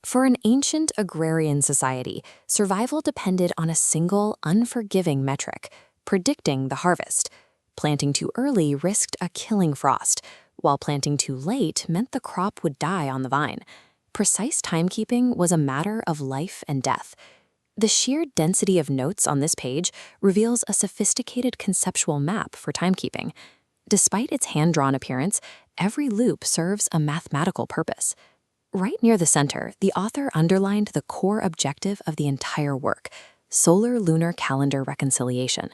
For an ancient agrarian society, survival depended on a single, unforgiving metric: predicting the harvest. Planting too early risked a killing frost, while planting too late meant the crop would die on the vine. Precise timekeeping was a matter of life and death. The sheer density of notes on this page reveals a sophisticated conceptual map for timekeeping. Despite its hand-drawn appearance, every loop serves a mathematical purpose. Right near the center, the author underlined the core objective of the entire work: solar-lunar calendar reconciliation.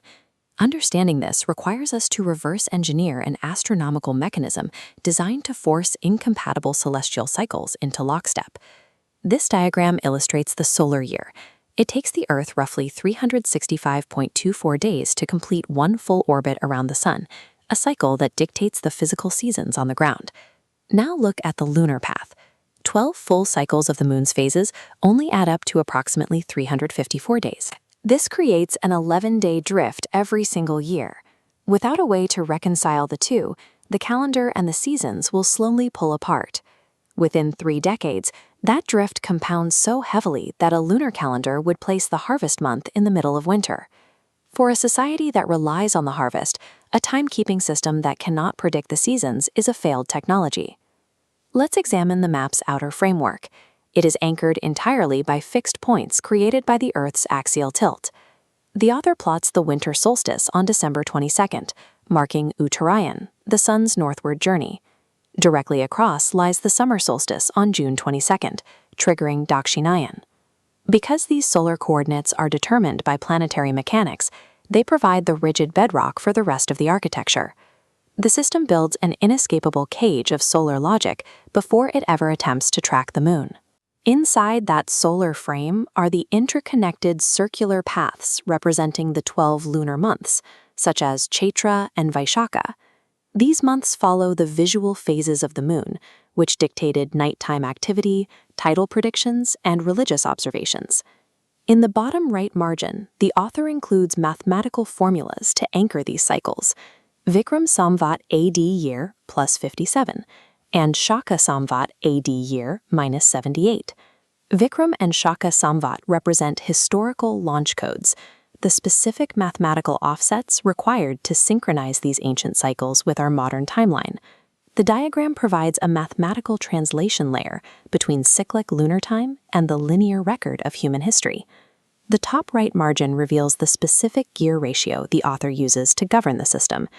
Understanding this requires us to reverse engineer an astronomical mechanism designed to force incompatible celestial cycles into lockstep. This diagram illustrates the solar year. It takes the Earth roughly 365.24 days to complete one full orbit around the Sun, a cycle that dictates the physical seasons on the ground. Now look at the lunar path. 12 full cycles of the moon's phases only add up to approximately 354 days. This creates an 11-day drift every single year. Without a way to reconcile the two, the calendar and the seasons will slowly pull apart. Within 3 decades, that drift compounds so heavily that a lunar calendar would place the harvest month in the middle of winter. For a society that relies on the harvest, a timekeeping system that cannot predict the seasons is a failed technology. Let's examine the map's outer framework. It is anchored entirely by fixed points created by the Earth's axial tilt. The author plots the winter solstice on December 22nd, marking Uttarayan, the sun's northward journey. Directly across lies the summer solstice on June 22nd, triggering Dakshinayan. Because these solar coordinates are determined by planetary mechanics, they provide the rigid bedrock for the rest of the architecture. The system builds an inescapable cage of solar logic before it ever attempts to track the moon. Inside that solar frame are the interconnected circular paths representing the 12 lunar months, such as Chaitra and Vaishakha. These months follow the visual phases of the moon, which dictated nighttime activity, tidal predictions, and religious observations. In the bottom right margin, the author includes mathematical formulas to anchor these cycles: Vikram Samvat AD year plus 57, and Shaka Samvat AD year minus 78. Vikram and Shaka Samvat represent historical launch codes, the specific mathematical offsets required to synchronize these ancient cycles with our modern timeline. The diagram provides a mathematical translation layer between cyclic lunar time and the linear record of human history. The top right margin reveals the specific gear ratio the author uses to govern the system.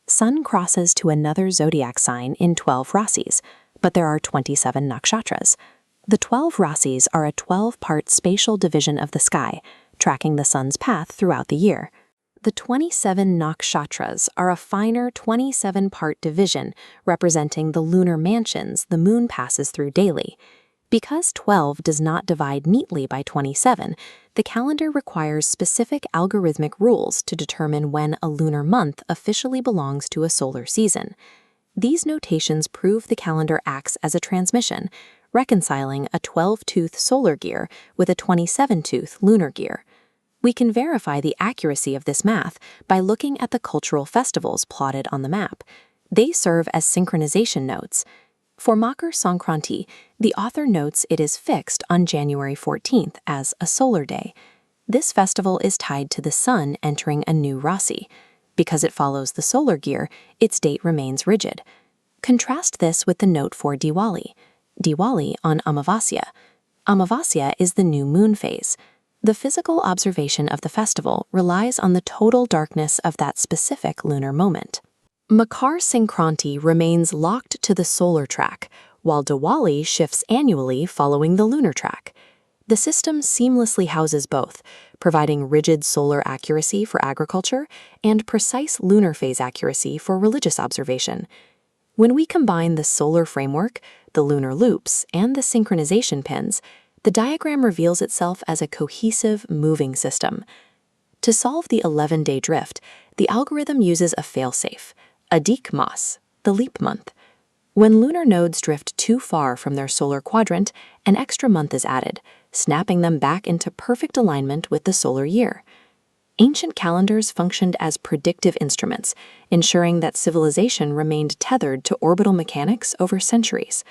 Sun crosses to another zodiac sign in 12 rasis, but there are 27 nakshatras. The 12 rasis are a 12-part spatial division of the sky, tracking the sun's path throughout the year. The 27 nakshatras are a finer 27-part division representing the lunar mansions the moon passes through daily. Because 12 does not divide neatly by 27, the calendar requires specific algorithmic rules to determine when a lunar month officially belongs to a solar season. These notations prove the calendar acts as a transmission, reconciling a 12-tooth solar gear with a 27-tooth lunar gear. We can verify the accuracy of this math by looking at the cultural festivals plotted on the map. They serve as synchronization nodes. For Makar Sankranti, the author notes it is fixed on January 14th as a solar day. This festival is tied to the sun entering a new rasi. Because it follows the solar gear, its date remains rigid. Contrast this with the note for Diwali. Diwali on Amavasya. Amavasya is the new moon phase. The physical observation of the festival relies on the total darkness of that specific lunar moment. Makar Sankranti remains locked to the solar track, while Diwali shifts annually following the lunar track. The system seamlessly houses both, providing rigid solar accuracy for agriculture and precise lunar phase accuracy for religious observation. When we combine the solar framework, the lunar loops, and the synchronization pins, the diagram reveals itself as a cohesive, moving system. To solve the 11-day drift, the algorithm uses a failsafe, Adik Mas, the leap month. When lunar nodes drift too far from their solar quadrant, an extra month is added, snapping them back into perfect alignment with the solar year. Ancient calendars functioned as predictive instruments, ensuring that civilization remained tethered to orbital mechanics over centuries.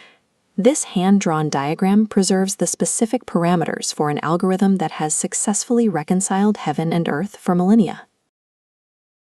This hand-drawn diagram preserves the specific parameters for an algorithm that has successfully reconciled heaven and earth for millennia.